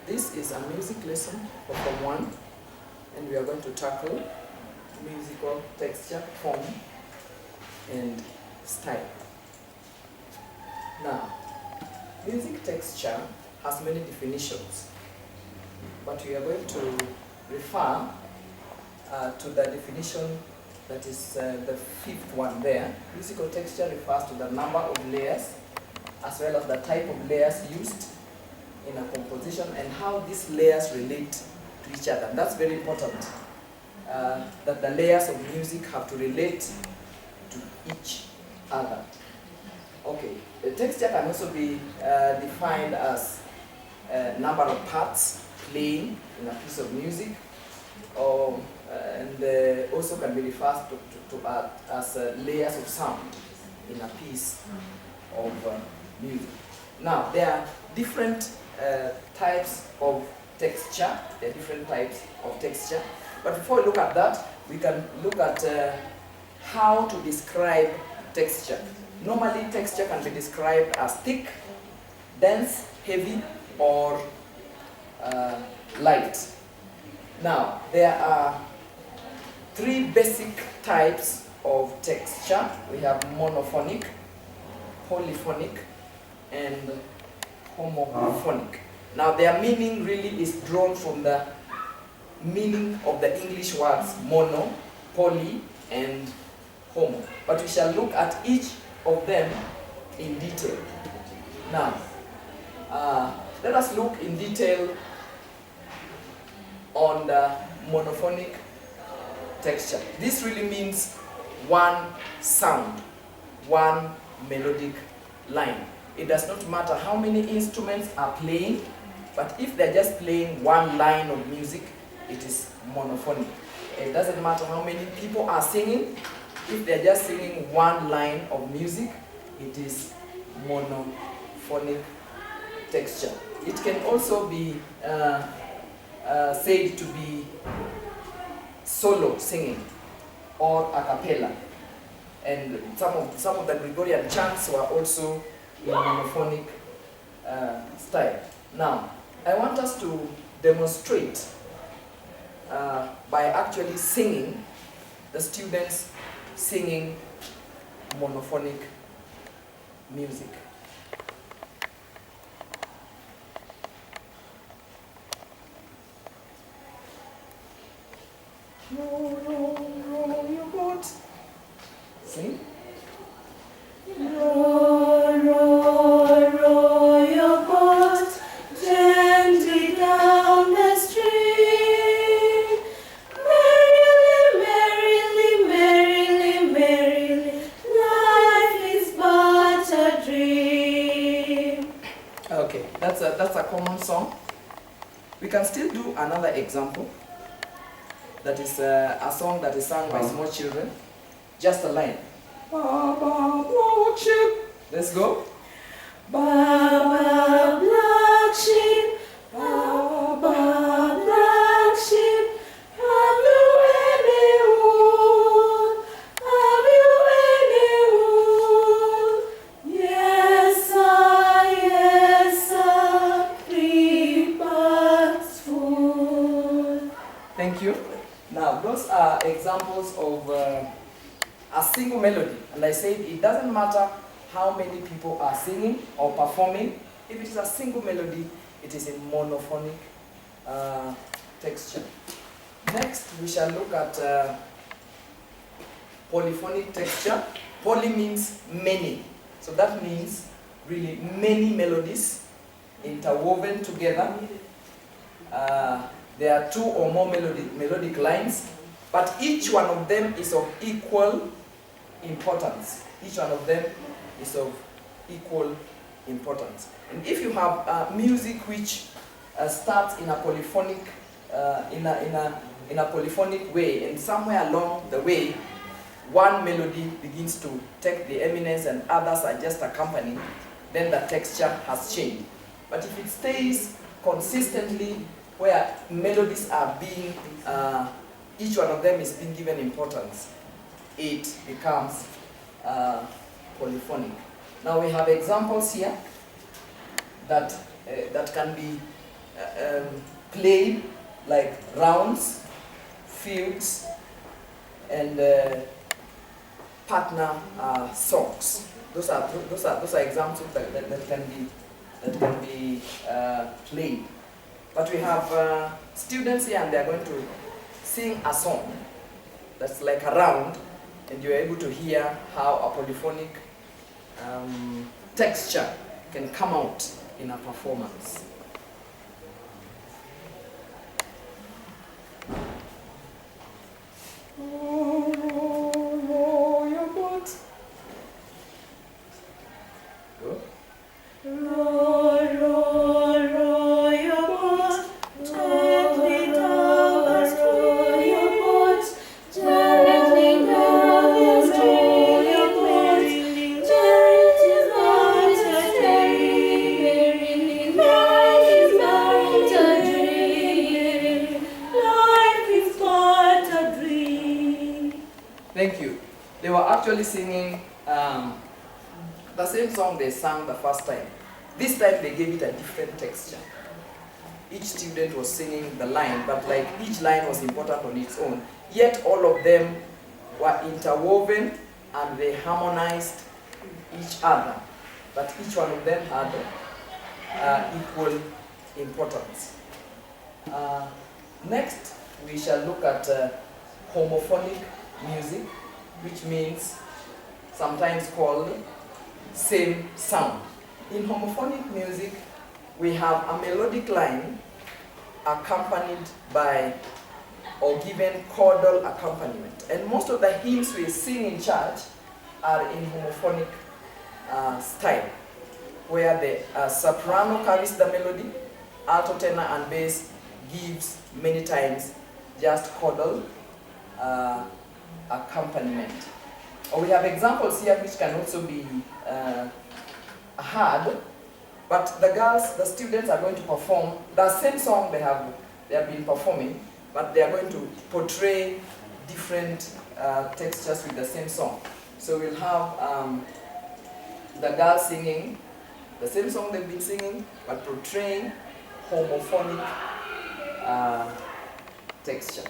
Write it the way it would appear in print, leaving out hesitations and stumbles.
This is a music lesson for Form 1, and we are going to tackle musical texture, form, and style. Now, music texture has many definitions, but we are going to refer to the definition that is the fifth one there. Musical texture refers to the number of layers as well as the type of layers used in a composition and how these layers relate to each other. That's very important, that the layers of music have to relate to each other. Okay, the texture can also be defined as a number of parts playing in a piece of music, or and also can be referred to as layers of sound in a piece of music. Now, there are different types of texture. There are different types of texture. But before we look at that, we can look at how to describe texture. Normally, texture can be described as thick, dense, heavy, or light. Now, there are three basic types of texture. We have monophonic, polyphonic, and homophonic. Now, their meaning really is drawn from the meaning of the English words mono, poly, and homo. But we shall look at each of them in detail. Now, let us look in detail on the monophonic texture. This really means one sound, one melodic line. It does not matter how many instruments are playing, but if they're just playing one line of music, it is monophonic. It doesn't matter how many people are singing. If they're just singing one line of music, it is monophonic texture. It can also be said to be solo singing or a cappella. And some of the Gregorian chants were also in monophonic style. Now, I want us to demonstrate by actually singing, the students singing monophonic music. Row, row, row your boat. Sing. Row, row, row your boat gently down the stream. Merrily, merrily, merrily, merrily, life is but a dream. Okay, that's a common song. We can still do another example. That is a song that is sung by small children. Just a line. Baba, black sheep. Let's go. Baba, black sheep, Baba, black sheep, have you any wool? Have you any wool? Yes, sir, 3 bags full. Thank you. Now, those are examples of a single melody. And I said it doesn't matter how many people are singing or performing. If it is a single melody, it is in monophonic texture. Next, we shall look at polyphonic texture. Poly means many. So that means really many melodies interwoven together. There are 2 or more melodic lines, but each one of them is of equal importance. Each one of them is of equal importance. And if you have music which starts in a polyphonic, in a polyphonic way, and somewhere along the way, one melody begins to take the eminence and others are just accompanying, then the texture has changed. But if it stays consistently where melodies are being, each one of them is being given importance, it becomes polyphonic. Now we have examples here that can be played, like rounds, fields, and partner songs. Those are examples that can be played. But we have students here, and they are going to sing a song that's like a round, and you're able to hear how a polyphonic texture can come out in a performance. Row your boat. Go. Row, row, row your boat gently down the stream. Row your boat gently down the stream. Life is but a dream. Life is but a dream. Thank you. They were actually singing the same song they sang the first time. This time they gave it a different texture. Each student was singing the line, but like each line was important on its own. Yet all of them were interwoven and they harmonized each other. But each one of them had equal importance. Next, we shall look at homophonic music, which means sometimes called same sound. In homophonic music, we have a melodic line accompanied by or given chordal accompaniment. And most of the hymns we sing in church are in homophonic style, where the soprano carries the melody, alto, tenor, and bass gives many times just chordal accompaniment. Or we have examples here which can also be heard, but the students are going to perform the same song they have been performing, but they are going to portray different textures with the same song. So we'll have the girls singing the same song they've been singing, but portraying homophonic texture.